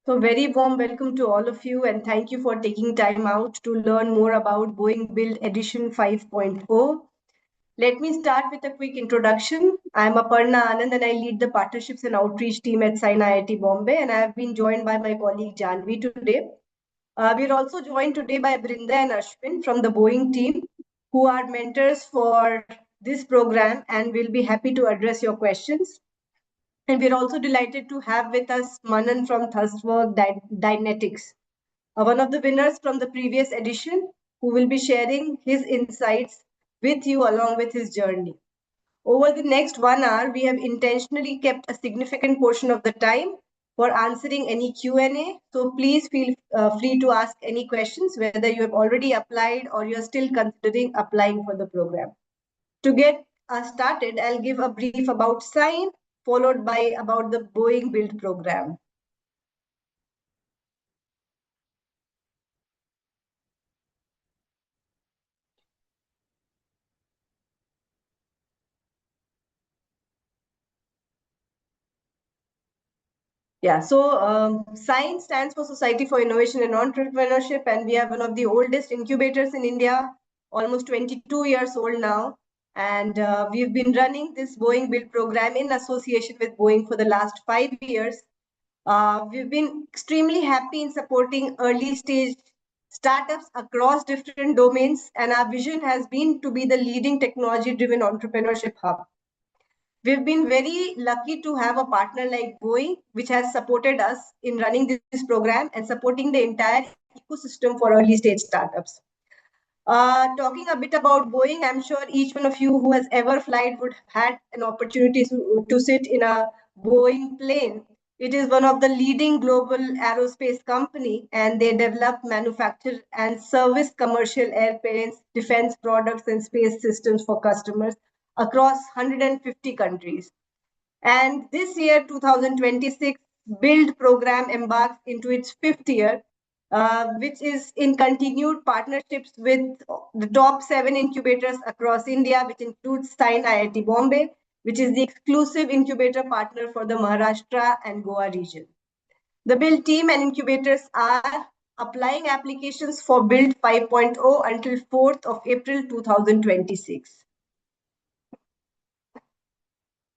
So very warm welcome to all of you and thank you for taking time out to learn more about Boeing Build Edition 5.0. Let me start with a quick introduction. I'm Aparna Anand and I lead the partnerships and outreach team at SINE IIT Bombay, and I have been joined by my colleague Janvi today. We're also joined today by Brinda and Ashwin from the Boeing team, who are mentors for this program and will be happy to address your questions. And we're also delighted to have with us Manan from Thustwork Dynetics, one of the winners from the previous edition, who will be sharing his insights with you along with his journey. Over the next 1 hour, we have intentionally kept a significant portion of the time for answering any Q&A. So please feel free to ask any questions, whether you have already applied or you're still considering applying for the program. To get us started, I'll give a brief about SINE, followed by about the Boeing Build program. Yeah, so SINE stands for Society for Innovation and Entrepreneurship, and we are one of the oldest incubators in India, almost 22 years old now. And we've been running this Boeing Build program in association with Boeing for the last 5 years. We've been extremely happy in supporting early stage startups across different domains, and our vision has been to be the leading technology driven entrepreneurship hub. We've been very lucky to have a partner like Boeing, which has supported us in running this program and supporting the entire ecosystem for early stage startups. Talking a bit about Boeing, I'm sure each one of you who has ever flight would had an opportunity to sit in a Boeing plane. It is one of the leading global aerospace company, and they develop, manufacture, and service commercial airplanes, defense products, and space systems for customers across 150 countries. And this year, 2026, Build program embarks into its fifth year, which is in continued partnerships with the top 7 incubators across India, which includes SINE IIT Bombay, which is the exclusive incubator partner for the Maharashtra and Goa region. The Build team and incubators are applying applications for Build 5.0 until 4th of April 2026.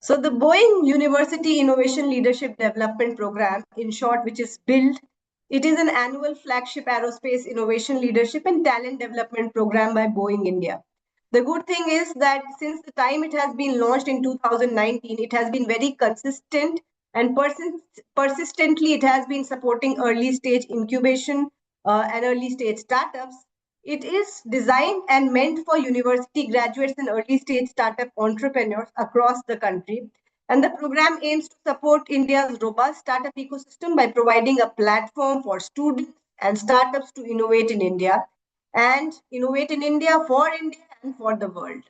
So the Boeing University Innovation Leadership Development Program, in short, which is BUILD, it is an annual flagship aerospace innovation leadership and talent development program by Boeing India. The good thing is that since the time it has been launched in 2019, it has been very consistent and persistently it has been supporting early stage incubation and early stage startups. It is designed and meant for university graduates and early stage startup entrepreneurs across the country. And the program aims to support India's robust startup ecosystem by providing a platform for students and startups to innovate in India and innovate in India and for the world.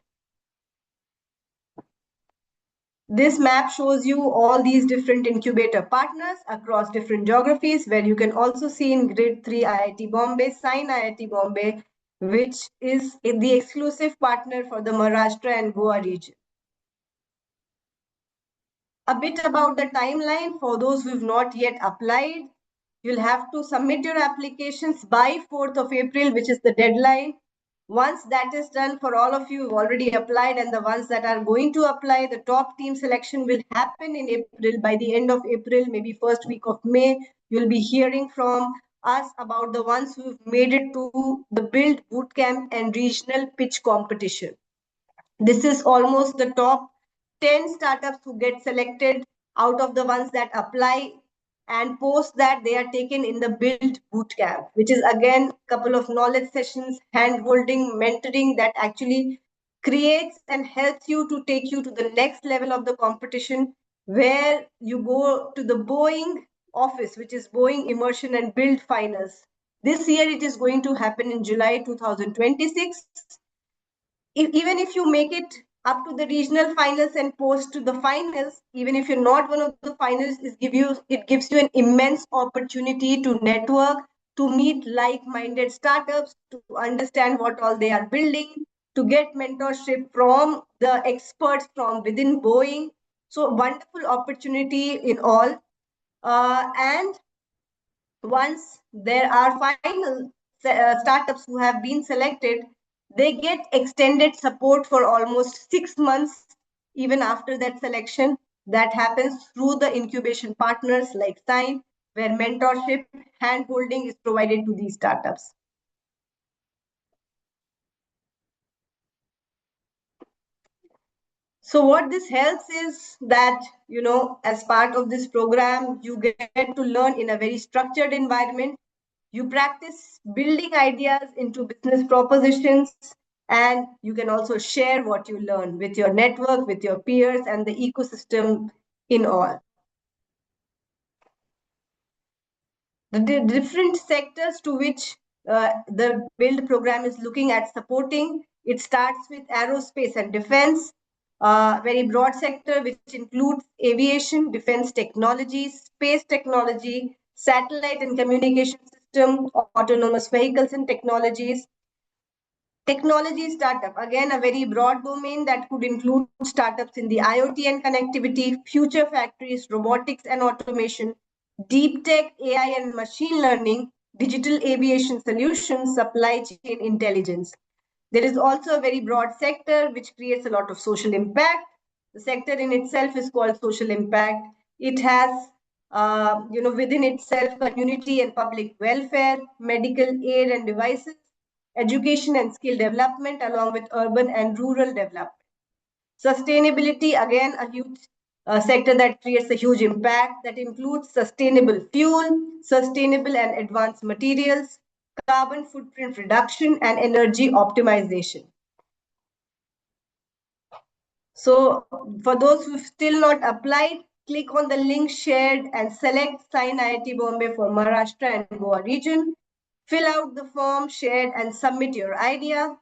This map shows you all these different incubator partners across different geographies, where you can also see in grid 3 IIT Bombay, SINE IIT Bombay, which is the exclusive partner for the Maharashtra and Goa region. A bit about the timeline for those who have not yet applied. You'll have to submit your applications by 4th of April, which is the deadline. Once that is done for all of you who've already applied and the ones that are going to apply, the top team selection will happen in April. By the end of April, maybe first week of May, you'll be hearing from us about the ones who've made it to the Build Bootcamp and Regional Pitch Competition. This is almost the top 10 startups who get selected out of the ones that apply, and post that they are taken in the Build Bootcamp, which is again a couple of knowledge sessions, hand-holding, mentoring that actually creates and helps you to take you to the next level of the competition, where you go to the Boeing office, which is Boeing Immersion and Build Finals. This year it is going to happen in July 2026. Even if you make it up to the regional finals and post to the finals, even if you're not one of the finalists, it gives you an immense opportunity to network, to meet like-minded startups, to understand what all they are building, to get mentorship from the experts from within Boeing. So wonderful opportunity in all. And Once there are final startups who have been selected, they get extended support for almost 6 months even after that selection. That happens through the incubation partners like SINE, where mentorship, hand holding is provided to these startups. So what this helps is that, as part of this program, you get to learn in a very structured environment. You practice building ideas into business propositions, and you can also share what you learn with your network, with your peers, and the ecosystem in all. The different sectors to which the build program is looking at supporting, it starts with aerospace and defense, very broad sector which includes aviation, defense technologies, space technology, satellite and communication system, autonomous vehicles and technologies. Technology startup, again, a very broad domain that could include startups in the IoT and connectivity, future factories, robotics and automation, deep tech, AI and machine learning, digital aviation solutions, supply chain intelligence. There is also a very broad sector which creates a lot of social impact. The sector in itself is called social impact. It has, within itself, community and public welfare, medical aid and devices, education and skill development, along with urban and rural development. Sustainability, again, a huge sector that creates a huge impact that includes sustainable fuel, sustainable and advanced materials, carbon footprint reduction, and energy optimization. So for those who've still not applied, click on the link shared and select SINE IIT Bombay for Maharashtra and Goa region. Fill out the form shared and submit your idea.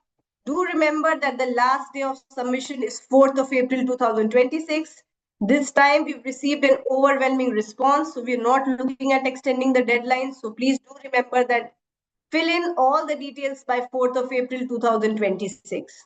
Do remember that the last day of submission is 4th of April 2026. This time we've received an overwhelming response, so we're not looking at extending the deadline. So please do remember that fill in all the details by 4th of April 2026.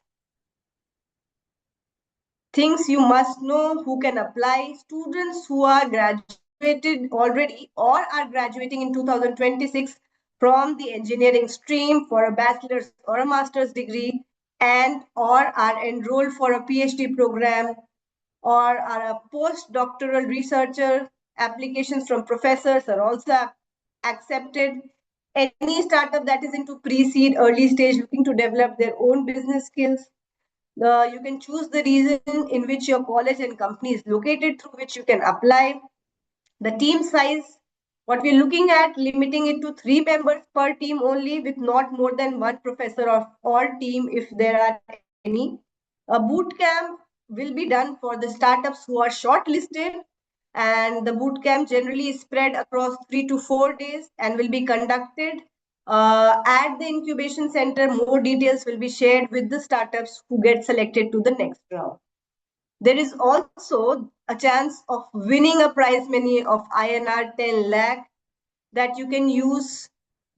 Things you must know who can apply: students who are graduated already or are graduating in 2026 from the engineering stream for a bachelor's or a master's degree, and or are enrolled for a PhD program, or are a postdoctoral researcher. Applications from professors are also accepted. Any startup that is into pre-seed, early stage, looking to develop their own business skills. You can choose the region in which your college and company is located, through which you can apply. The team size, what we're looking at, limiting it to 3 members per team only, with not more than one professor or team if there are any. A boot camp will be done for the startups who are shortlisted, and the boot camp generally is spread across 3 to 4 days and will be conducted at the incubation center. More details will be shared with the startups who get selected to the next round. There is also a chance of winning a prize money of INR 10 lakh that you can use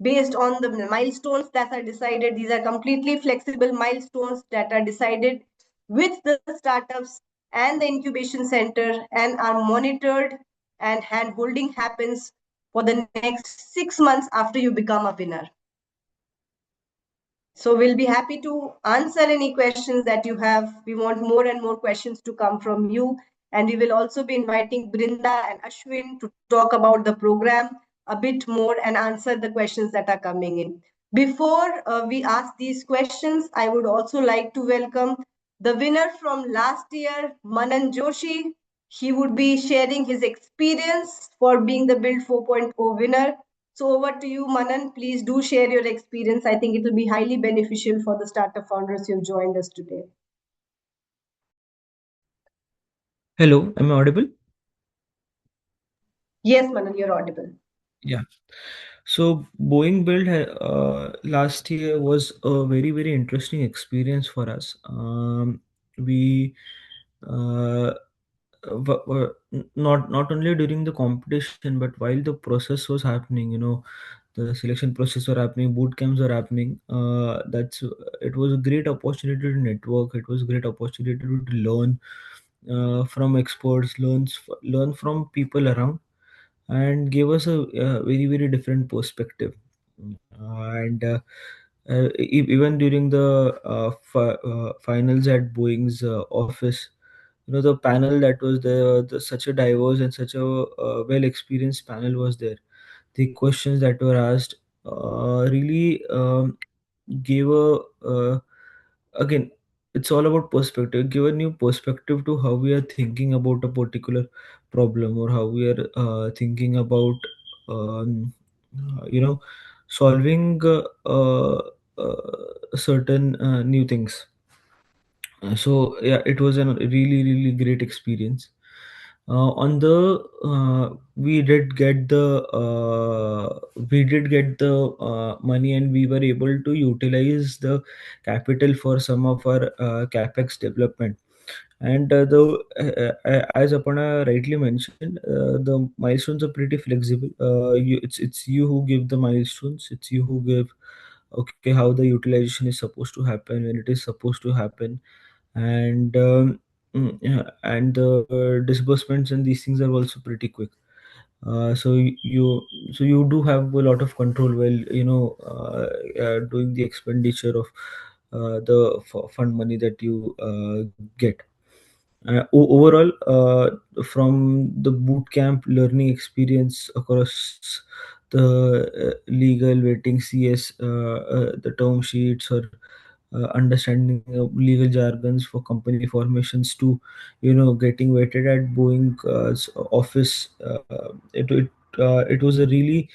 based on the milestones that are decided. These are completely flexible milestones that are decided with the startups and the incubation center and are monitored, and hand holding happens for the next 6 months after you become a winner. So we'll be happy to answer any questions that you have. We want more and more questions to come from you. And we will also be inviting Brinda and Ashwin to talk about the program a bit more and answer the questions that are coming in. Before we ask these questions, I would also like to welcome the winner from last year, Manan Joshi. He would be sharing his experience for being the Build 4.0 winner. So over to you, Manan. Please do share your experience. I think it will be highly beneficial for the startup founders who have joined us today. Hello, am I audible? Yes, Manan, you're audible. Yeah. So Boeing build last year was a very interesting experience for us. We not only during the competition, but while the process was happening, the selection process were happening, boot camps were happening. That's It was a great opportunity to network. It was a great opportunity to learn from experts, learn from people around. and gave us a very very different perspective. And even during the finals at Boeing's office, the panel that was there, such a diverse and such a well experienced panel was there. The questions that were asked really gave a again, it's all about perspective, give a new perspective to how we are thinking about a particular problem, or how we are thinking about um, solving certain new things. So yeah, it was a really really great experience. On the we did get the money, and we were able to utilize the capital for some of our capex development. And as Aparna rightly mentioned, the milestones are pretty flexible. It's you who give the milestones. It's you who give, okay, how the utilization is supposed to happen, when it is supposed to happen. And yeah, and the disbursements and these things are also pretty quick. So you do have a lot of control while doing the expenditure of the fund money that you get. Overall, from the boot camp learning experience across the legal waiting CS, the term sheets, or understanding legal jargons for company formations, to getting waited at Boeing's office, it was a really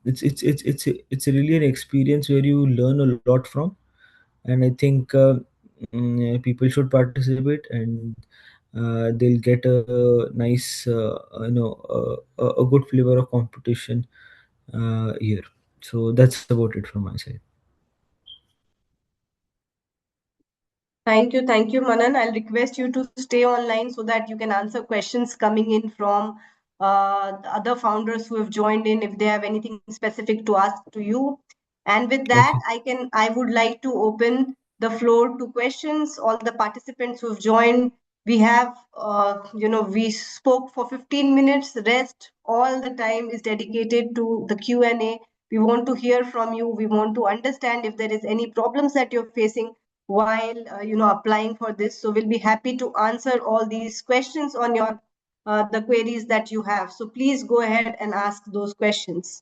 it's really an experience where you learn a lot from. And I think people should participate, and they'll get a nice a good flavor of competition here. So that's about it from my side. Thank you, Manan. I'll request you to stay online so that you can answer questions coming in from the other founders who have joined in, if they have anything specific to ask to you. And with that, Okay. I would like to open the floor to questions. All the participants who have joined, we have, we spoke for 15 minutes. The rest, all the time is dedicated to the Q&A. We want to hear from you. We want to understand if there is any problems that you're facing while applying for this. So we'll be happy to answer all these questions on your the queries that you have. So please go ahead and ask those questions.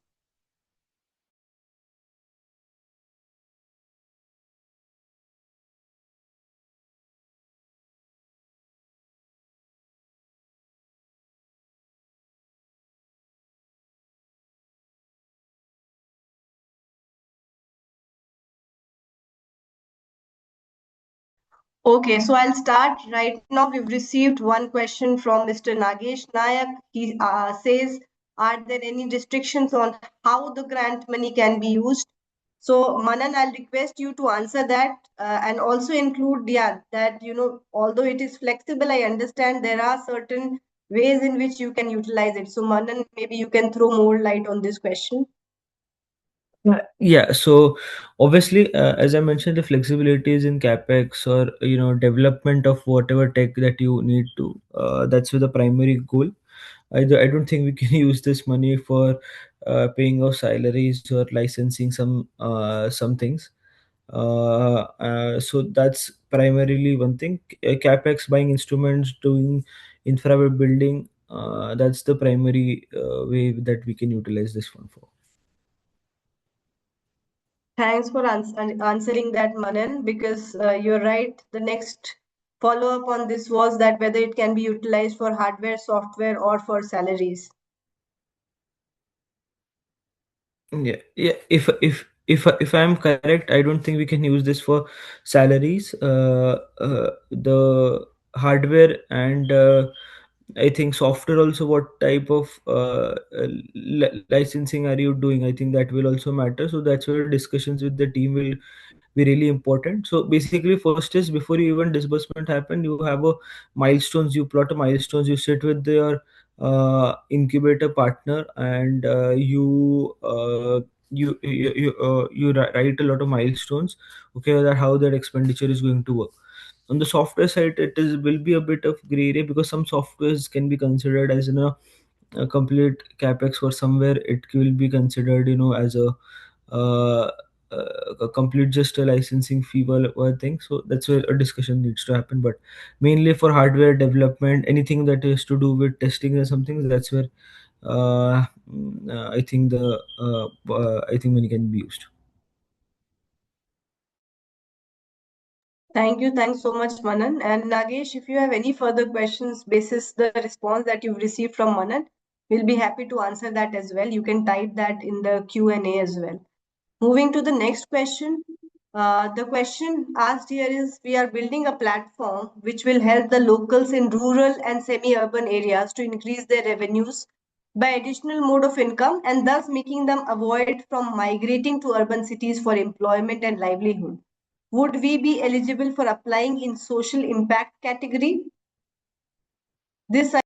Okay, so I'll start right now. We've received one question from Mr. Nagesh Nayak. He says, are there any restrictions on how the grant money can be used? So, Manan, I'll request you to answer that and also include, yeah, that, although it is flexible, I understand there are certain ways in which you can utilize it. So, Manan, maybe you can throw more light on this question. Yeah, so obviously, as I mentioned, the flexibility is in capex, or development of whatever tech that you need to. That's the primary goal. I don't think we can use this money for paying off salaries or licensing some things. So that's primarily one thing. Capex, buying instruments, doing infra building. That's the primary way that we can utilize this fund for. Thanks for answering that, Manan, because you're right. The next follow up on this was that whether it can be utilized for hardware, software, or for salaries. Yeah, yeah. If I'm correct, I don't think we can use this for salaries. The hardware and I think software also. What type of licensing are you doing? I think that will also matter. So that's where discussions with the team will be really important. So basically, first is, before you even disbursement happen, you have a milestones. You plot a milestones. You sit with your incubator partner, and you write a lot of milestones. Okay, that how that expenditure is going to work. On the software side, it is will be a bit of gray area, because some softwares can be considered as complete capex for somewhere, it will be considered, as uh, a complete just a licensing fee or thing. So that's where a discussion needs to happen. But mainly for hardware development, anything that is to do with testing or something, that's where I think I think money can be used. Thank you. Thanks so much, Manan. And Nagesh, if you have any further questions basis the response that you've received from Manan, we'll be happy to answer that as well. You can type that in the Q&A as well. Moving to the next question. The question asked here is, we are building a platform which will help the locals in rural and semi-urban areas to increase their revenues by additional mode of income and thus making them avoid from migrating to urban cities for employment and livelihood. Would we be eligible for applying in social impact category? This I,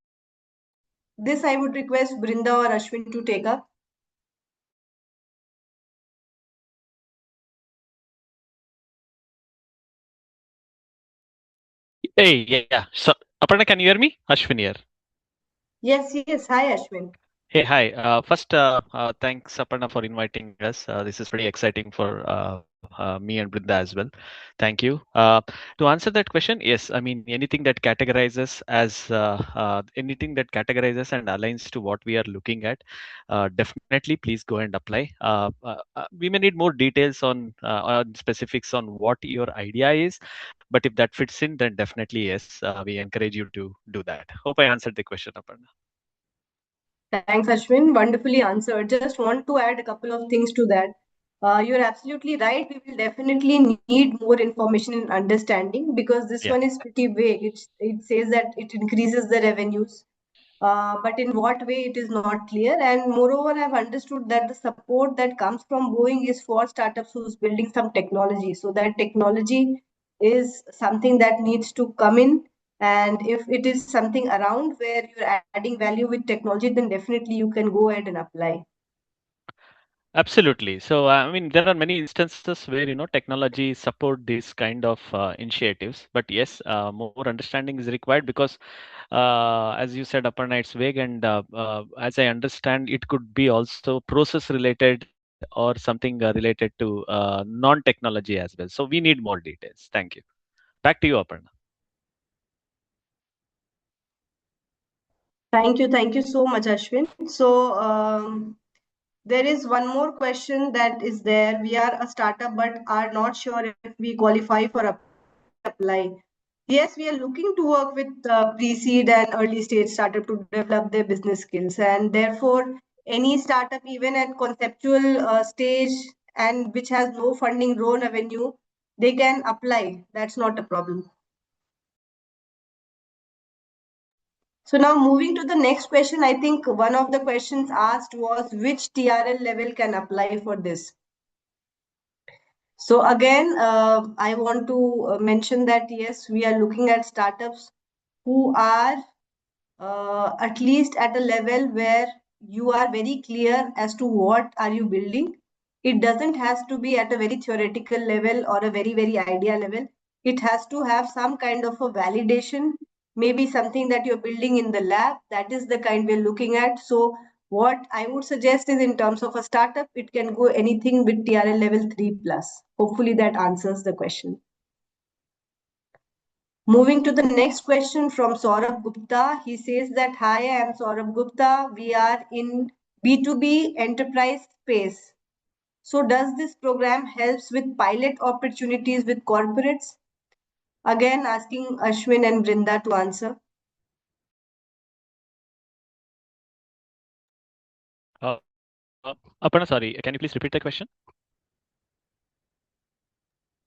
this I would request Brinda or Ashwin to take up. Hey, yeah. So, Aparna, can you hear me? Ashwin here. Yes, yes. Hi, Ashwin. Hey, hi. First, thanks, Aparna, for inviting us. This is pretty exciting for me and Brinda as well. Thank you. To answer that question, yes. I mean, anything that categorizes as anything that categorizes and aligns to what we are looking at, definitely please go and apply. We may need more details on specifics on what your idea is, but if that fits in, then definitely yes. We encourage you to do that. Hope I answered the question, Aparna. Thanks, Ashwin. Wonderfully answered. Just want to add a couple of things to that. You're absolutely right. We will definitely need more information and understanding because this Yeah. one is pretty vague. It says that it increases the revenues, but in what way it is not clear. And moreover, I've understood that the support that comes from Boeing is for startups who's building some technology. So that technology is something that needs to come in. And if it is something around where you're adding value with technology, then definitely you can go ahead and apply. Absolutely. So, I mean, there are many instances where technology support these kind of initiatives. But yes, more understanding is required because, as you said, Aparna, it's vague, and as I understand, it could be also process related or something related to non-technology as well. So, we need more details. Thank you. Back to you, Aparna. Thank you so much, Ashwin. So there is one more question that is there. We are a startup but are not sure if we qualify for apply. Yes, we are looking to work with pre-seed and early stage startup to develop their business skills, and therefore any startup, even at conceptual stage and which has no funding, no revenue, they can apply. That's not a problem. So now moving to the next question, I think one of the questions asked was which TRL level can apply for this. So again, I want to mention that yes, we are looking at startups who are at least at a level where you are very clear as to what are you building. It doesn't has to be at a very theoretical level or a very idea level. It has to have some kind of a validation, maybe something that you're building in the lab. That is the kind we're looking at. So what I would suggest is, in terms of a startup, it can go anything with TRL level 3 plus. Hopefully that answers the question. Moving to the next question from Saurabh Gupta. He says that, hi, I am Saurabh Gupta. We are in B2B enterprise space. So does this program helps with pilot opportunities with corporates? Again, asking Ashwin and Brinda to answer. Aparna, sorry, can you please repeat the question?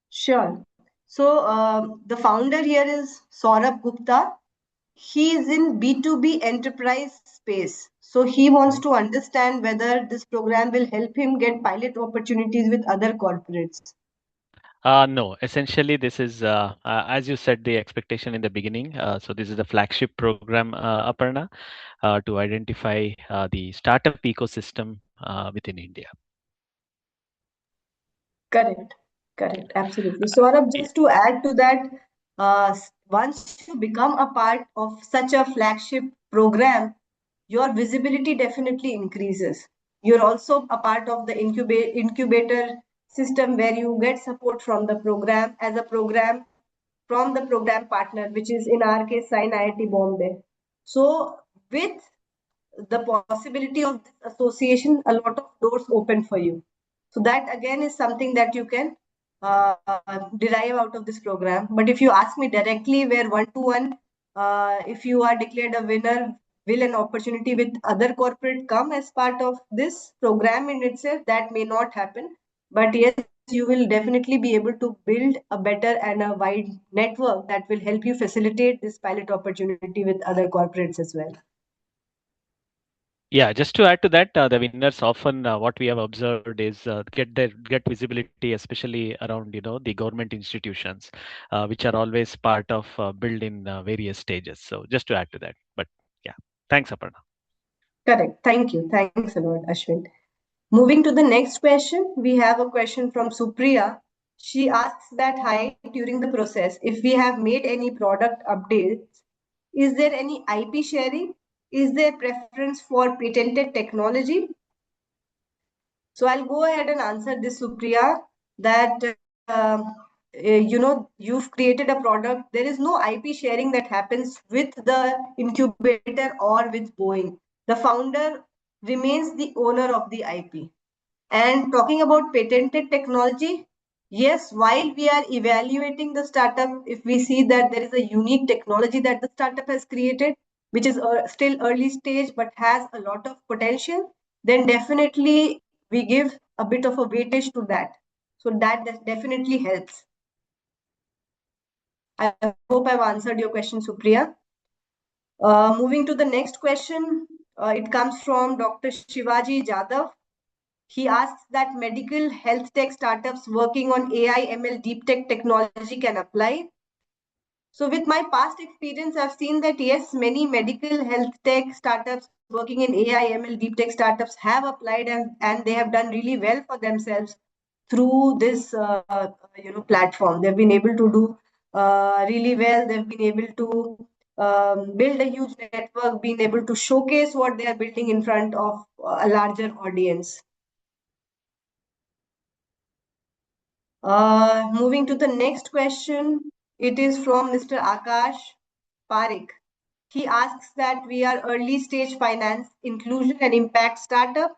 Sure. So the founder here is Saurabh Gupta. He is in B2B enterprise space. So he wants to understand whether this program will help him get pilot opportunities with other corporates. No, essentially, this is, as you said, the expectation in the beginning. So, this is the flagship program, Aparna, to identify the startup ecosystem within India. Correct, correct, absolutely. Saurabh, Y- just to add to that, once you become a part of such a flagship program, your visibility definitely increases. You're also a part of the incubator system where you get support from the program as a program from the program partner, which is in our case SINE IIT Bombay. So with the possibility of this association, a lot of doors open for you. So that again is something that you can derive out of this program. But if you ask me directly, where one-to-one, if you are declared a winner, will an opportunity with other corporate come as part of this program in itself? That may not happen. But yes, you will definitely be able to build a better and a wide network that will help you facilitate this pilot opportunity with other corporates as well. Yeah, just to add to that, the winners often what we have observed is get visibility, especially around the government institutions, which are always part of build in various stages. So just to add to that, but yeah, thanks, Aparna. Correct. Thank you. Thanks a lot, Ashwin. Moving to the next question, we have a question from Supriya. She asks that, hi, during the process, if we have made any product updates, is there any IP sharing? Is there preference for patented technology? So I'll go ahead and answer this, Supriya, that you've created a product. There is no IP sharing that happens with the incubator or with Boeing. The founder remains the owner of the IP. And talking about patented technology, yes, while we are evaluating the startup, if we see that there is a unique technology that the startup has created, which is still early stage but has a lot of potential, then definitely we give a bit of a weightage to that. So that definitely helps. I hope I've answered your question, Supriya. Moving to the next question, it comes from Dr. Shivaji Jadhav. He asks that medical health tech startups working on AI ML deep tech technology can apply. So with my past experience, I've seen that yes, many medical health tech startups working in AI ML deep tech startups have applied and they have done really well for themselves through this platform. They've been able to do really well. They've been able to build a huge network, been able to showcase what they are building in front of a larger audience. Moving to the next question, it is from Mr. Akash Parik. He asks that we are early stage finance, inclusion and impact startup.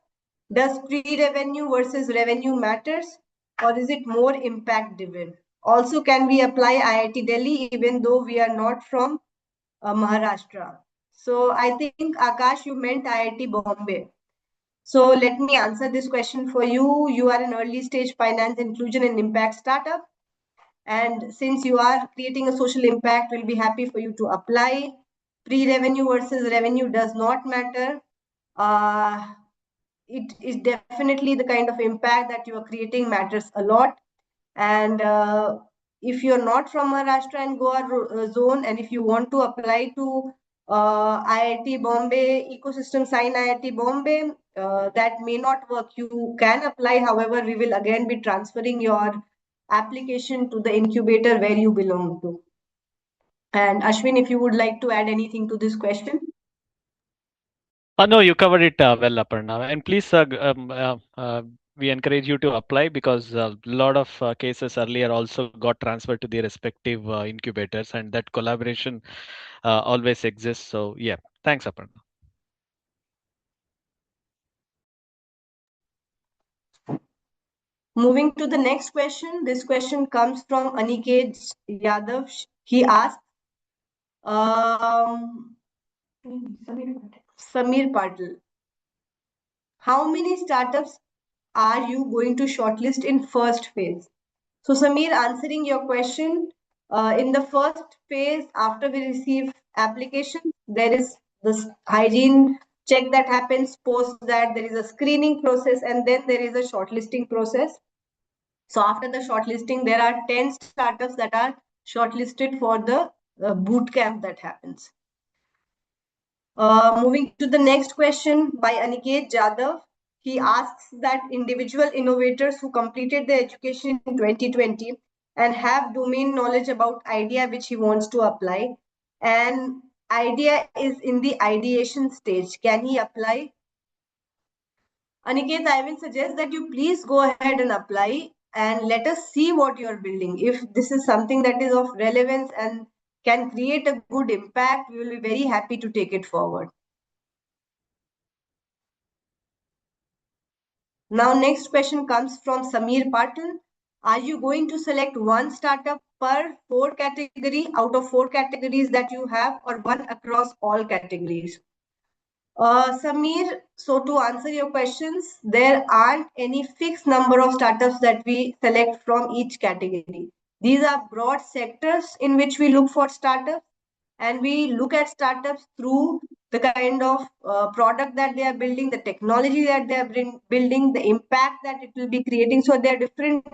Does pre-revenue versus revenue matters, or is it more impact driven? Also, can we apply IIT Delhi even though we are not from Maharashtra? So I think Akash, you meant IIT Bombay. So let me answer this question for you. You are an early stage finance, inclusion and impact startup. And since you are creating a social impact, we'll be happy for you to apply. Pre-revenue versus revenue does not matter. It is definitely the kind of impact that you are creating matters a lot. And if you're not from Maharashtra and Goa zone, and if you want to apply to IIT Bombay ecosystem, SINE IIT Bombay, that may not work. You can apply, however, we will again be transferring your application to the incubator where you belong to. And Ashwin, if you would like to add anything to this question. No, you covered it well, Aparna. And please, we encourage you to apply because a lot of cases earlier also got transferred to the respective incubators, and that collaboration always exists. So, yeah, thanks, Aparna. Moving to the next question. This question comes from Aniket Yadav. He asks, Samir Patil, how many startups are you going to shortlist in first phase? So Samir, answering your question, in the first phase, after we receive application, there is this hygiene check that happens. Post that, there is a screening process, and then there is a shortlisting process. So after the shortlisting, there are 10 startups that are shortlisted for the boot camp that happens. Moving to the next question by Aniket Jadhav. He asks that individual innovators who completed their education in 2020 and have domain knowledge about idea which he wants to apply, and idea is in the ideation stage, can he apply? Aniket, I will suggest that you please go ahead and apply and let us see what you're building. If this is something that is of relevance and can create a good impact, we will be very happy to take it forward. Now, next question comes from Samir Patil. Are you going to select one startup per 4 category out of 4 categories that you have, or one across all categories? Samir, so to answer your questions, there aren't any fixed number of startups that we select from each category. These are broad sectors in which we look for startups, and we look at startups through the kind of product that they are building, the technology that they are building, the impact that it will be creating. So there are different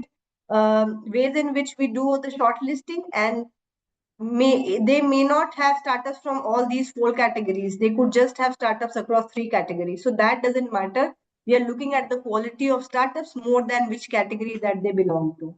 ways in which we do the shortlisting, and they may not have startups from all these 4 categories. They could just have startups across 3 categories. So that doesn't matter. We are looking at the quality of startups more than which category that they belong to.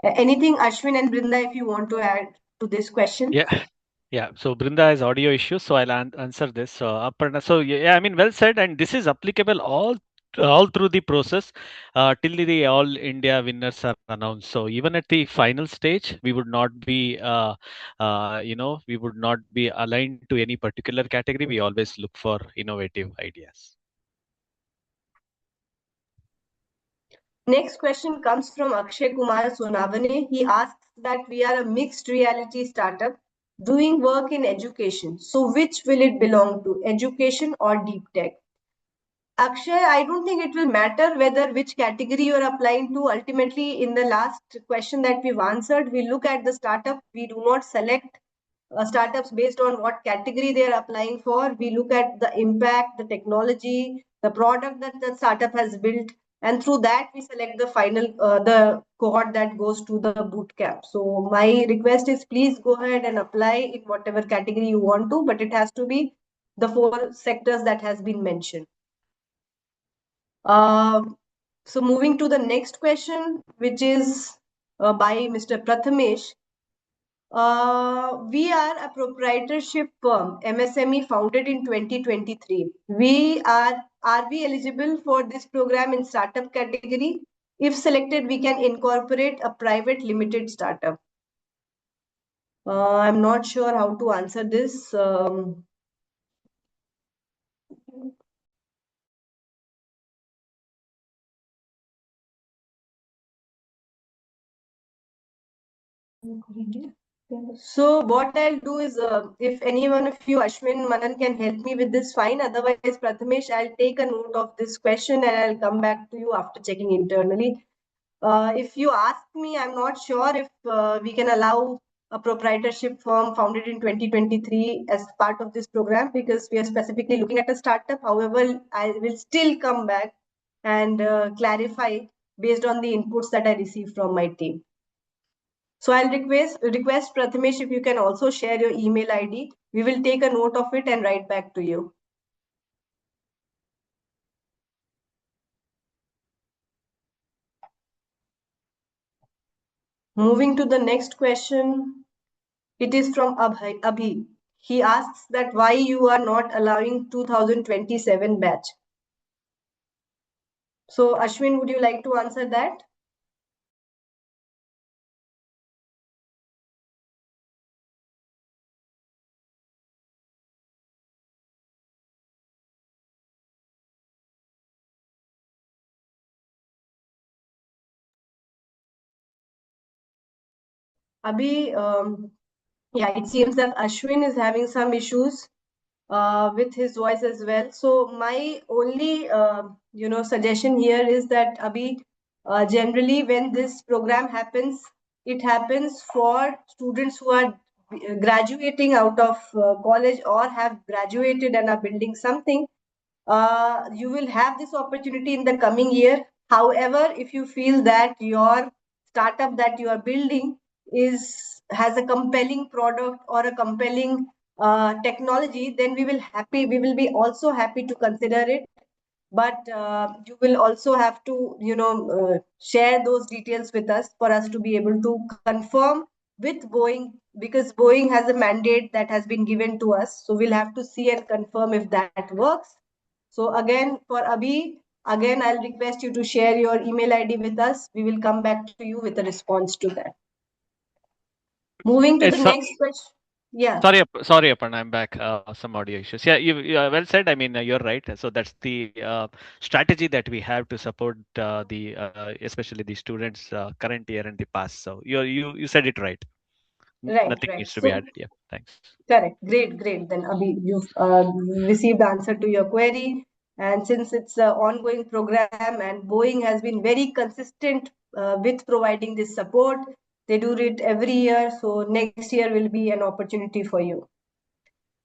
Anything, Ashwin and Brinda, if you want to add to this question? Yeah. So Brinda has audio issues, so I'll answer this. Aparna, so yeah, I mean, well said, and this is applicable all through the process till the all India winners are announced. So even at the final stage, we would not be, we would not be aligned to any particular category. We always look for innovative ideas. Next question comes from Akshay Kumar Sonavane. He asks that we are a mixed reality startup doing work in education. So which will it belong to, education or deep tech? Akshay, I don't think it will matter whether which category you are applying to. Ultimately, in the last question that we've answered, we look at the startup. We do not select startups based on what category they are applying for. We look at the impact, the technology, the product that the startup has built, and through that we select the final the cohort that goes to the boot camp. So my request is please go ahead and apply in whatever category you want to, but it has to be the 4 sectors that has been mentioned. So moving to the next question, which is by Mr. Prathamesh. We are a proprietorship firm, MSME, founded in 2023. Are we eligible for this program in startup category? If selected, we can incorporate a private limited startup. I'm not sure how to answer this. So what I'll do is, if any one of you, Ashwin, Manan, can help me with this, fine. Otherwise, Prathamesh, I'll take a note of this question and I'll come back to you after checking internally. If you ask me, I'm not sure if we can allow a proprietorship firm founded in 2023 as part of this program, because we are specifically looking at a startup. However, I will still come back and clarify based on the inputs that I received from my team. So I'll request Prathamesh if you can also share your email ID. We will take a note of it and write back to you. Moving to the next question, it is from Abhi. He asks that why you are not allowing 2027 batch. So Ashwin, would you like to answer that? Abhi, yeah, it seems that Ashwin is having some issues with his voice as well. So my only suggestion here is that Abhi, generally when this program happens, it happens for students who are graduating out of college or have graduated and are building something. You will have this opportunity in the coming year. However, if you feel that your startup that you are building has a compelling product or a compelling technology, then we will be also happy to consider it. But you will also have to share those details with us for us to be able to confirm with Boeing because Boeing has a mandate that has been given to us. So we'll have to see and confirm if that works. So again, for Abhi, again, I'll request you to share your email ID with us. We will come back to you with a response to that. Moving to the next question. Yeah. Sorry, Aparna, I'm back. Some audio issues. Yeah, you well said. I mean, you're right. So that's the strategy that we have to support the especially the students current year and the past. So you said it right. Right, Nothing right. needs to be So added. Yeah, thanks. correct. Great, great. Then Abhi, you've received the answer to your query. And since it's an ongoing program and Boeing has been very consistent with providing this support, they do it every year. So next year will be an opportunity for you.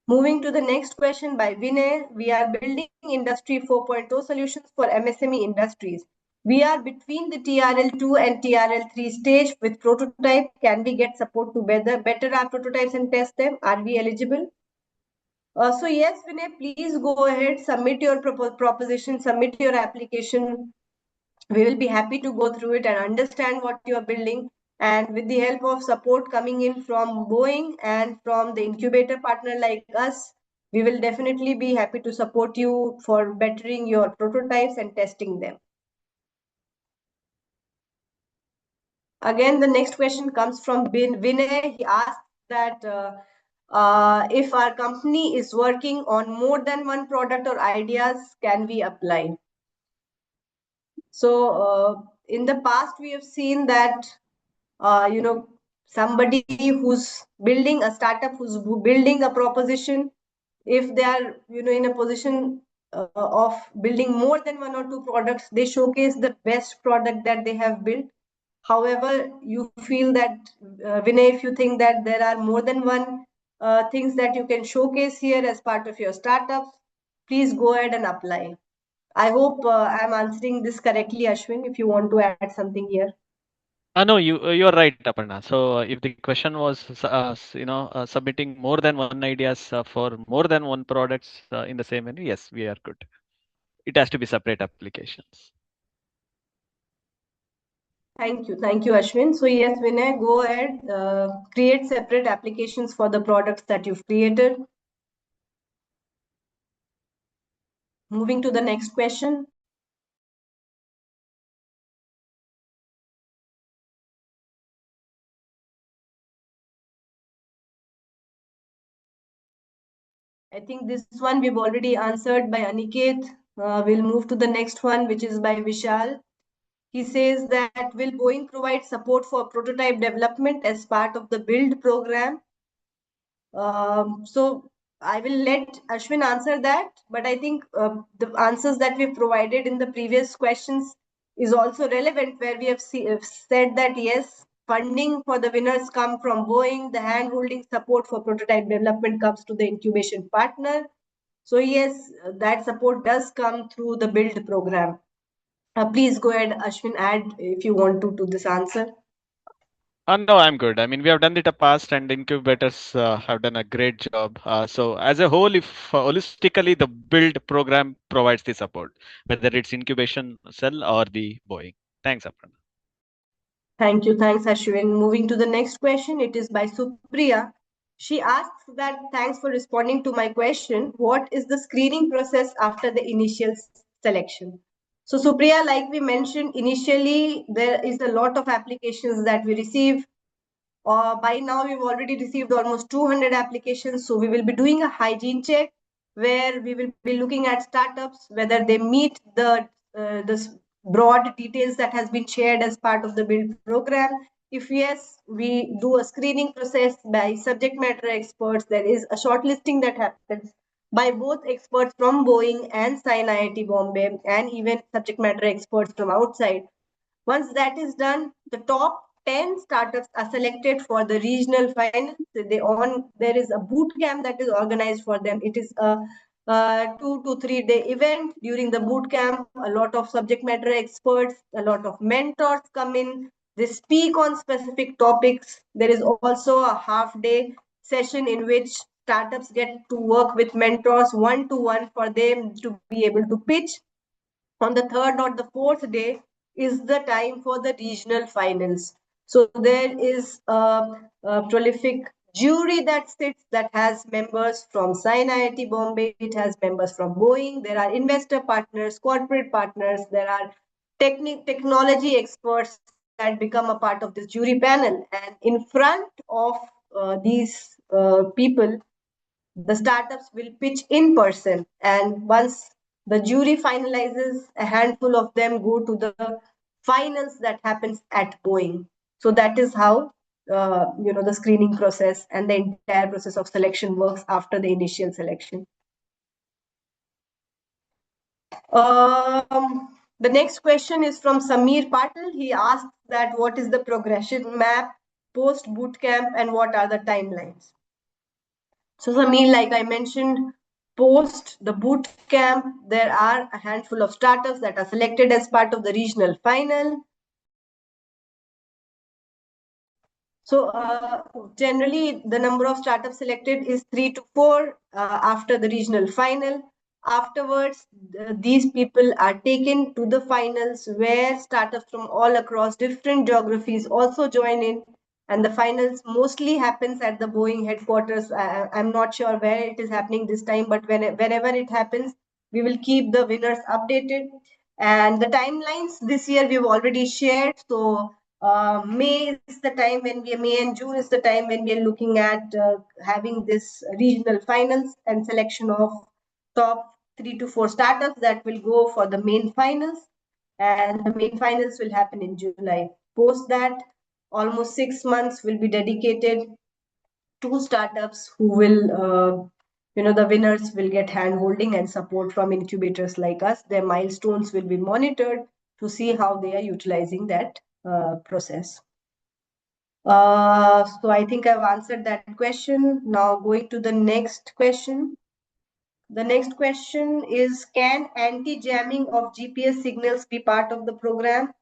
Moving to the next question by Vinay, we are building Industry 4.0 solutions for MSME industries. We are between the TRL2 and TRL3 stage with prototype. Can we get support to better our prototypes and test them? Are we eligible? So yes, Vinay, please go ahead, submit your proposition, submit your application. We will be happy to go through it and understand what you are building. And with the help of support coming in from Boeing and from the incubator partner like us, we will definitely be happy to support you for bettering your prototypes and testing them. Again, the next question comes from Vinay. He asks that if our company is working on more than one product or ideas, can we apply? So in the past, we have seen that somebody who's building a startup, who's building a proposition, if they are in a position of building more than one or two products, they showcase the best product that they have built. However, you feel that Vinay, if you think that there are more than one things that you can showcase here as part of your startups, please go ahead and apply. I hope I'm answering this correctly, Ashwin, if you want to add something here. No, you're right, Aparna. So if the question was, submitting more than one ideas for more than one products in the same menu, yes, we are good. It has to be separate applications. Thank you, Ashwin. So yes, Vinay, go ahead, create separate applications for the products that you've created. Moving to the next question. I think this one we've already answered by Aniket. We'll move to the next one, which is by Vishal. He says that will Boeing provide support for prototype development as part of the build program? So I will let Ashwin answer that, but I think the answers that we've provided in the previous questions is also relevant, where we have said that yes, funding for the winners come from Boeing, the hand-holding support for prototype development comes to the incubation partner. So yes, that support does come through the build program. Please go ahead, Ashwin, add if you want to this answer. No, I'm good. I mean, we have done it in the past, and incubators have done a great job. So, as a whole, if holistically the build program provides the support, whether it's incubation cell or the Boeing. Thanks, Aparna. Thanks, Ashwin. Moving to the next question, it is by Supriya. She asks that thanks for responding to my question. What is the screening process after the initial selection? So, Supriya, like we mentioned initially, there is a lot of applications that we receive. By now, we've already received almost 200 applications. So, we will be doing a hygiene check where we will be looking at startups, whether they meet the broad details that has been shared as part of the build program. If yes, we do a screening process by subject matter experts. There is a shortlisting that happens by both experts from Boeing and SINE IIT Bombay, and even subject matter experts from outside. Once that is done, the top 10 startups are selected for the regional finals. There is a boot camp that is organized for them. It is a 2 to 3 day event. During the boot camp, a lot of subject matter experts, a lot of mentors come in. They speak on specific topics. There is also a half day session in which startups get to work with mentors one to one for them to be able to pitch. On the third or the fourth day is the time for the regional finals. So there is a prolific jury that sits that has members from SINE IIT Bombay, it has members from Boeing, there are investor partners, corporate partners, there are technology experts that become a part of this jury panel. And in front of these people, the startups will pitch in person. And once the jury finalizes, a handful of them go to the finals that happens at Boeing. So that is how the screening process and the entire process of selection works after the initial selection. The next question is from Samir Patel. He asks that what is the progression map post bootcamp and what are the timelines? So Samir, like I mentioned, post the boot camp, there are a handful of startups that are selected as part of the regional final. So generally, the number of startups selected is 3 to 4 after the regional final. Afterwards, these people are taken to the finals where startups from all across different geographies also join in. And the finals mostly happens at the Boeing headquarters. I'm not sure where it is happening this time, but whenever it happens, we will keep the winners updated. And the timelines this year we've already shared. So May and June is the time when we are looking at having this regional finals and selection of top 3 to 4 startups that will go for the main finals. And the main finals will happen in July. Post that, almost 6 months will be dedicated to startups who will the winners will get hand holding and support from incubators like us. Their milestones will be monitored to see how they are utilizing that process. So I think I've answered that question. Now going to the next question. The next question is, can anti-jamming of GPS signals be part of the program?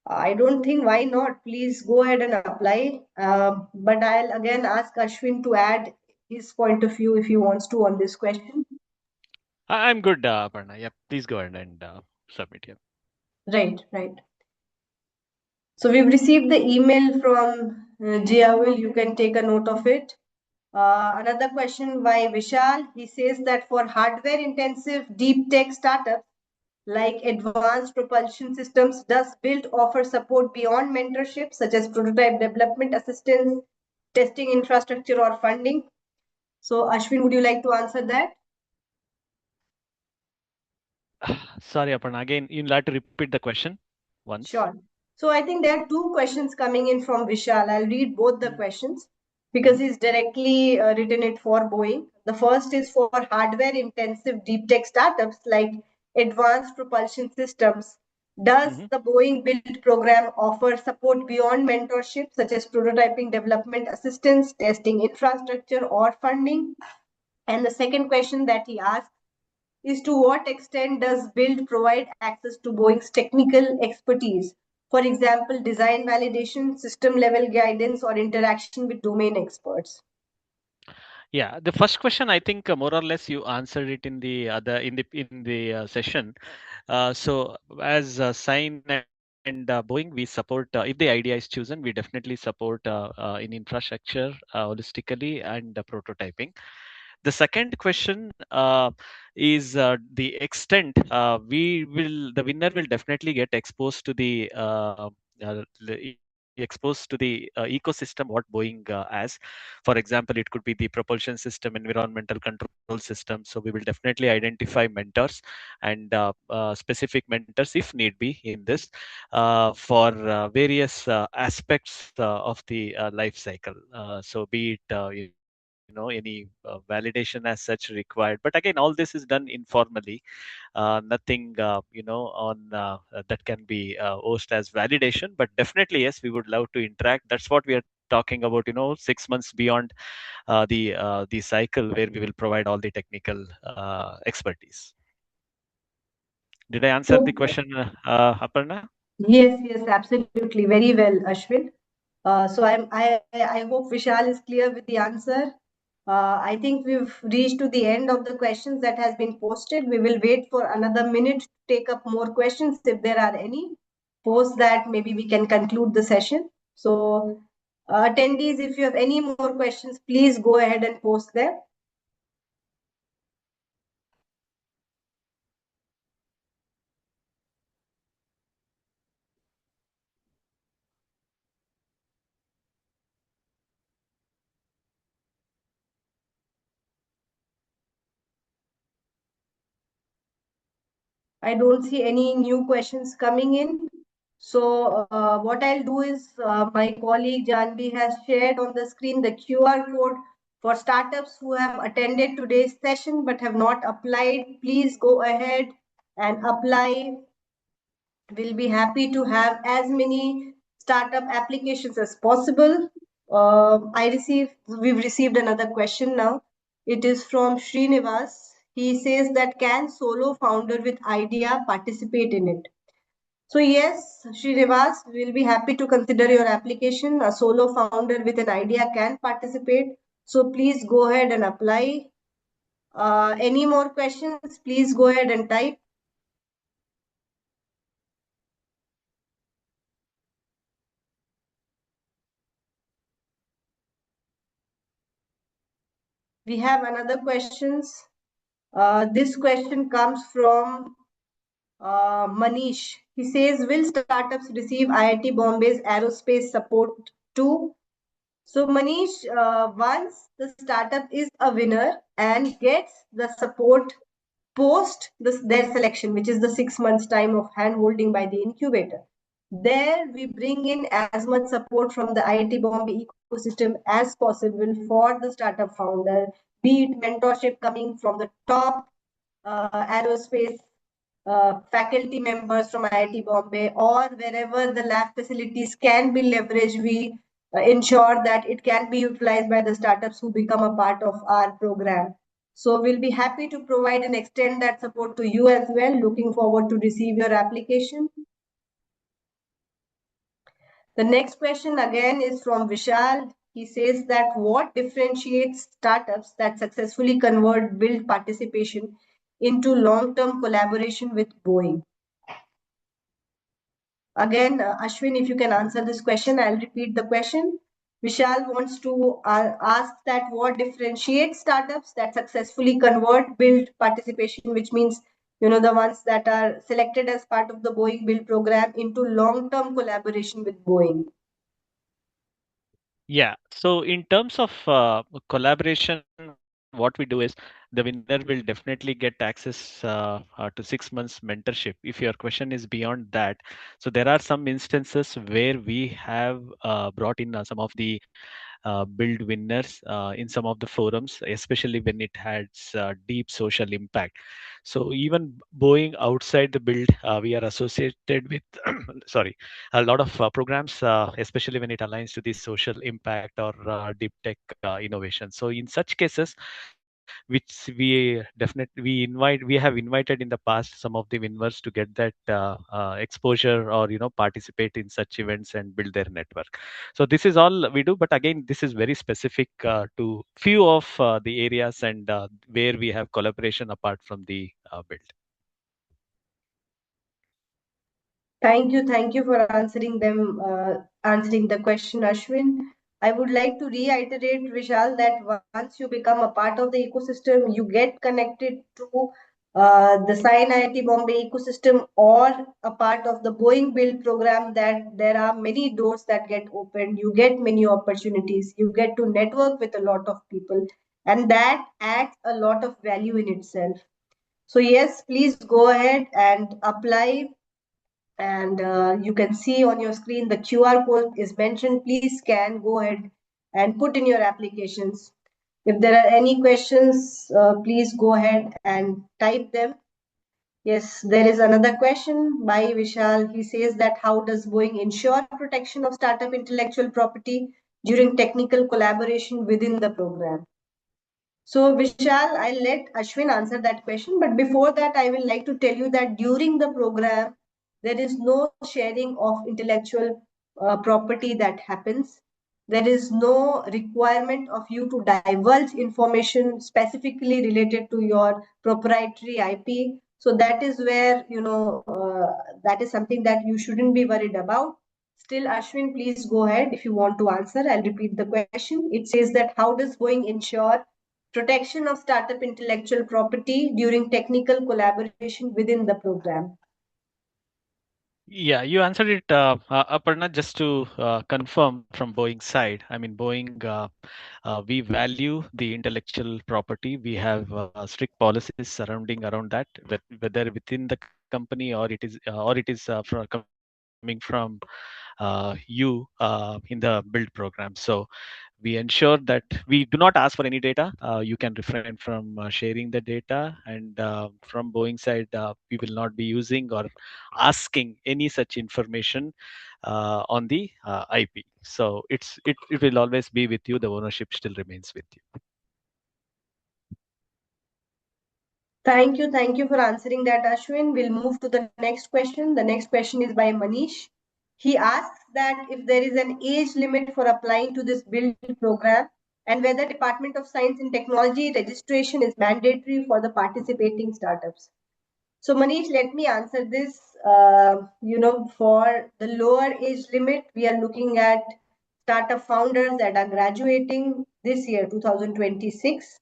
I don't think, why not? Please go ahead and apply. But I'll again ask Ashwin to add his point of view if he wants to on this question. I'm good, Aparna. Yeah, please go ahead and submit. Yeah. Right. So we've received the email from Jiawil. You can take a note of it. Another question by Vishal. He says that for hardware-intensive deep tech startups like advanced propulsion systems, does Build offer support beyond mentorship, such as prototype development assistance, testing infrastructure, or funding? So, Ashwin, would you like to answer that? Sorry, Aparna. Again, you'll have to repeat the question once. Sure. So I think there are two questions coming in from Vishal. I'll read both the questions because he's directly written it for Boeing. The first is for hardware intensive deep tech startups like advanced propulsion systems. Does the Boeing Build program offer support beyond mentorship, such as prototyping, development assistance, testing infrastructure, or funding? And the second question that he asked is, to what extent does Build provide access to Boeing's technical expertise? For example, design validation, system level guidance, or interaction with domain experts? Yeah, the first question, I think more or less you answered it in the other in the session. So as SINE and Boeing, we support if the idea is chosen, we definitely support in infrastructure holistically and prototyping. The second question is the extent the winner will definitely get exposed to the ecosystem what Boeing has. For example, it could be the propulsion system, environmental control system. So we will definitely identify mentors and specific mentors if need be in this for various aspects of the life cycle. So be it any validation as such required, but again all this is done informally, nothing on that can be hosted as validation, but definitely yes, we would love to interact. That's what we are talking about, 6 months beyond the cycle where we will provide all the technical expertise. Did I answer the question, Aparna? Yes, absolutely. Very well, Ashwin. So I hope Vishal is clear with the answer. I think we've reached to the end of the questions that has been posted. We will wait for another minute to take up more questions if there are any. Post that, maybe we can conclude the session. So Attendees, if you have any more questions, please go ahead and post them. I don't see any new questions coming in. So what I'll do is my colleague Janvi has shared on the screen the QR code for startups who have attended today's session but have not applied. Please go ahead and apply. We'll be happy to have as many startup applications as possible. We've received another question now. It is from Srinivas. He says that can solo founder with idea participate in it? So yes, Srinivas, we'll be happy to consider your application. A solo founder with an idea can participate. So please go ahead and apply. Any more questions? Please go ahead and type. We have another questions. This question comes from Manish. He says, will startups receive IIT Bombay's aerospace support too? So Manish, once the startup is a winner and gets the support post their selection, which is the 6 months time of hand-holding by the incubator, there we bring in as much support from the IIT Bombay ecosystem as possible for the startup founder, be it mentorship coming from the top aerospace faculty members from IIT Bombay, or wherever the lab facilities can be leveraged, we ensure that it can be utilized by the startups who become a part of our program. So we'll be happy to provide and extend that support to you as well. Looking forward to receive your application. The next question again is from Vishal. He says that what differentiates startups that successfully convert build participation into long-term collaboration with Boeing? Again, Ashwin, if you can answer this question, I'll repeat the question. Vishal wants to ask that what differentiates startups that successfully convert build participation, which means the ones that are selected as part of the Boeing build program, into long-term collaboration with Boeing. Yeah. So in terms of collaboration, what we do is the winner will definitely get access to 6 months mentorship. If your question is beyond that, so there are some instances where we have brought in some of the build winners in some of the forums, especially when it has deep social impact. So even Boeing outside the build, we are associated with, sorry, a lot of programs, especially when it aligns to the social impact or deep tech innovation. So in such cases, which we have invited in the past some of the winners to get that exposure or participate in such events and build their network. So this is all we do, but again, this is very specific to few of the areas and where we have collaboration apart from the build. Thank you for answering the question, Ashwin. I would like to reiterate, Vishal, that once you become a part of the ecosystem, you get connected to the SINE IIT Bombay ecosystem or a part of the Boeing build program, that there are many doors that get opened. You get many opportunities. You get to network with a lot of people, and that adds a lot of value in itself. So yes, please go ahead and apply. And you can see on your screen the QR code is mentioned. Please scan, go ahead and put in your applications. If there are any questions, please go ahead and type them. Yes, there is another question by Vishal. He says that how does Boeing ensure protection of startup intellectual property during technical collaboration within the program? So Vishal, I'll let Ashwin answer that question. But before that, I will like to tell you that during the program, there is no sharing of intellectual property that happens. There is no requirement of you to divulge information specifically related to your proprietary IP. So that is where, that is something that you shouldn't be worried about. Still, Ashwin, please go ahead if you want to answer. I'll repeat the question. It says that how does Boeing ensure protection of startup intellectual property during technical collaboration within the program? Yeah, you answered it, Aparna. Just to confirm from Boeing side, I mean, Boeing, we value the intellectual property. We have strict policies surrounding around that, whether within the company or it is coming from you in the build program. So we ensure that we do not ask for any data. You can refrain from sharing the data, and from Boeing side, we will not be using or asking any such information on the IP. So it will always be with you. The ownership still remains with you. Thank you for answering that, Ashwin. We'll move to the next question. The next question is by Manish. He asks that if there is an age limit for applying to this build program and whether Department of Science and Technology registration is mandatory for the participating startups. So Manish, let me answer this. For the lower age limit, we are looking at startup founders that are graduating this year, 2026.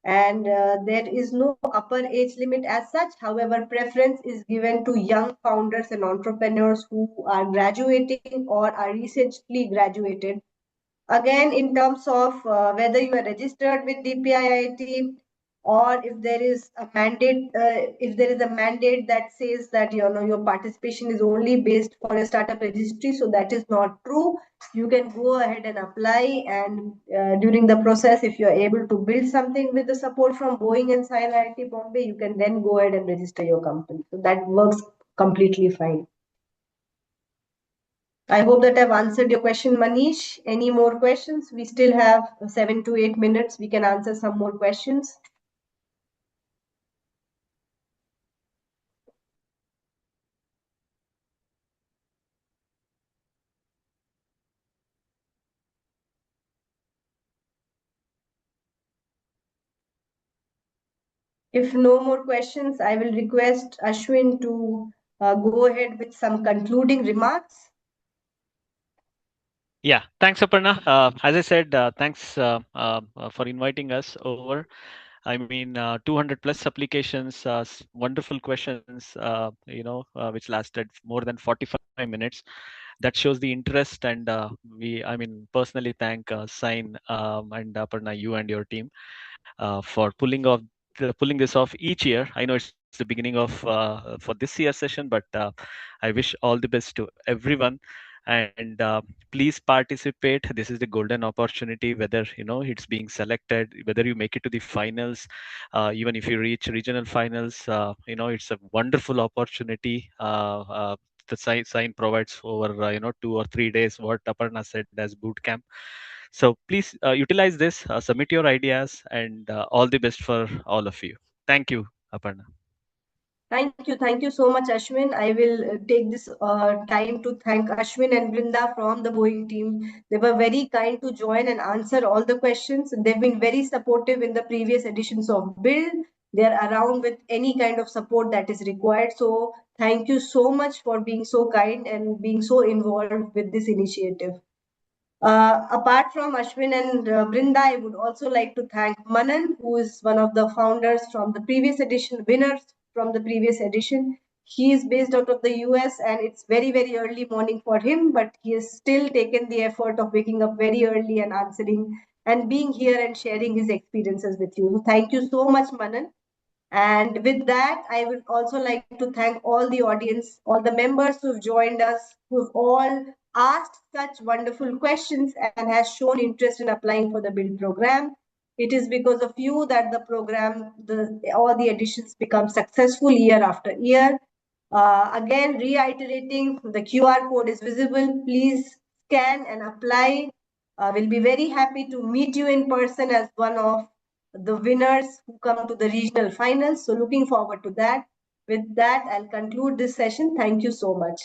And there is no upper age limit as such. However, preference is given to young founders and entrepreneurs who are graduating or are recently graduated. Again, in terms of whether you are registered with DPIIT or if there is a mandate that says that your participation is only based on a startup registry, so that is not true. You can go ahead and apply, and during the process, if you are able to build something with the support from Boeing and SINE IIT Bombay, you can then go ahead and register your company. So that works completely fine. I hope that I've answered your question, Manish. Any more questions? We still have 7 to 8 minutes. We can answer some more questions. If no more questions, I will request Ashwin to go ahead with some concluding remarks. Yeah, thanks, Aparna. As I said, thanks for inviting us over. I mean, 200 plus applications, wonderful questions, which lasted more than 45 minutes. That shows the interest, and I mean, personally thank SINE and Aparna, you and your team, for pulling this off each year. I know it's the beginning of for this year's session, but I wish all the best to everyone. And please participate. This is the golden opportunity, whether it's being selected, whether you make it to the finals, even if you reach regional finals, it's a wonderful opportunity. The SINE provides over 2 or 3 days, what Aparna said, as boot camp. So please utilize this, submit your ideas, and all the best for all of you. Thank you, Aparna. Thank you so much, Ashwin. I will take this time to thank Ashwin and Brinda from the Boeing team. They were very kind to join and answer all the questions. They've been very supportive in the previous editions of Build. They're around with any kind of support that is required. So thank you so much for being so kind and being so involved with this initiative. Apart from Ashwin and Brinda, I would also like to thank Manan, who is one of the founders from the previous edition, winners from the previous edition. He is based out of the US and it's very, very early morning for him, but he has still taken the effort of waking up very early and answering and being here and sharing his experiences with you. So thank you so much, Manan. And with that, I would also like to thank all the audience, all the members who've joined us, who've all asked such wonderful questions and has shown interest in applying for the Build program. It is because of you that the program, all the editions become successful year after year. Again, reiterating, the QR code is visible. Please scan and apply. We'll be very happy to meet you in person as one of the winners who come to the regional finals. So looking forward to that. With that, I'll conclude this session. Thank you so much.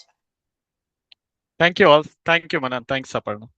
Thank you all. Thank you, Manan. Thanks, Aparna.